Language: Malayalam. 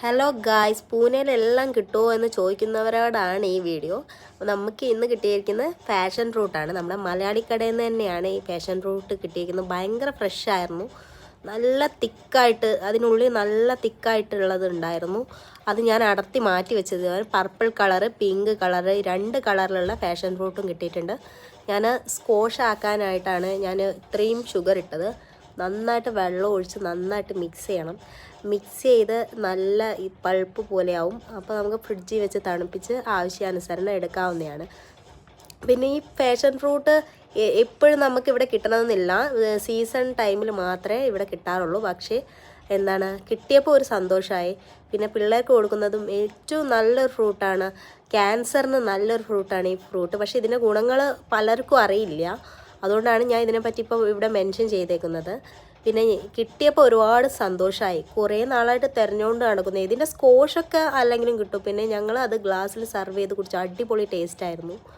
ഹലോ ഗായ്സ്, പൂനെയിലെല്ലാം കിട്ടുമോ എന്ന് ചോദിക്കുന്നവരോടാണ് ഈ വീഡിയോ. നമുക്ക് ഇന്ന് കിട്ടിയിരിക്കുന്നത് പാഷൻ ഫ്രൂട്ടാണ്. നമ്മുടെ മലയാളി കടയിൽ നിന്ന് തന്നെയാണ് ഈ പാഷൻ ഫ്രൂട്ട് കിട്ടിയിരിക്കുന്നത്. ഭയങ്കര ഫ്രഷ് ആയിരുന്നു, നല്ല തിക്കായിട്ട്, അതിനുള്ളിൽ നല്ല തിക്കായിട്ടുള്ളത് ഉണ്ടായിരുന്നു. അത് ഞാൻ അടർത്തി മാറ്റി വെച്ചത്. പർപ്പിൾ കളറ്, പിങ്ക് കളറ്, 2 കളറിലുള്ള പാഷൻ ഫ്രൂട്ടും കിട്ടിയിട്ടുണ്ട്. ഞാൻ സ്കോഷ് ആക്കാനായിട്ടാണ് ഞാൻ ഇത്രയും ഷുഗർ ഇട്ടത്. നന്നായിട്ട് വെള്ളം ഒഴിച്ച് നന്നായിട്ട് മിക്സ് ചെയ്യണം. മിക്സ് ചെയ്ത് നല്ല ഈ പൾപ്പ് പോലെയാവും. അപ്പോൾ നമുക്ക് ഫ്രിഡ്ജിൽ വെച്ച് തണുപ്പിച്ച് ആവശ്യാനുസരണം എടുക്കാവുന്നതാണ്. പിന്നെ ഈ പാഷൻ ഫ്രൂട്ട് എപ്പോഴും നമുക്കിവിടെ കിട്ടണമെന്നില്ല, സീസൺ ടൈമിൽ മാത്രമേ ഇവിടെ കിട്ടാറുള്ളൂ. പക്ഷേ കിട്ടിയപ്പോൾ ഒരു സന്തോഷമായി. പിന്നെ പിള്ളേർക്ക് കൊടുക്കുന്നതും ഏറ്റവും നല്ലൊരു ഫ്രൂട്ടാണ്. ക്യാൻസറിന് നല്ലൊരു ഫ്രൂട്ടാണ് ഈ ഫ്രൂട്ട്. പക്ഷേ ഇതിൻ്റെ ഗുണങ്ങൾ പലർക്കും അറിയില്ല. അതുകൊണ്ടാണ് ഞാൻ ഇതിനെപ്പറ്റി ഇപ്പോൾ ഇവിടെ മെൻഷൻ ചെയ്തേക്കുന്നത്. പിന്നെ കിട്ടിയപ്പോൾ ഒരുപാട് സന്തോഷമായി. കുറേ നാളായിട്ട് തിരഞ്ഞുകൊണ്ട് നടക്കുന്നത്. ഇതിൻ്റെ സ്കോഷൊക്കെ അല്ലെങ്കിലും കിട്ടും. പിന്നെ ഞങ്ങൾ അത് ഗ്ലാസ്സിൽ സെർവ് ചെയ്ത് കുടിച്ചു. അടിപൊളി ടേസ്റ്റായിരുന്നു.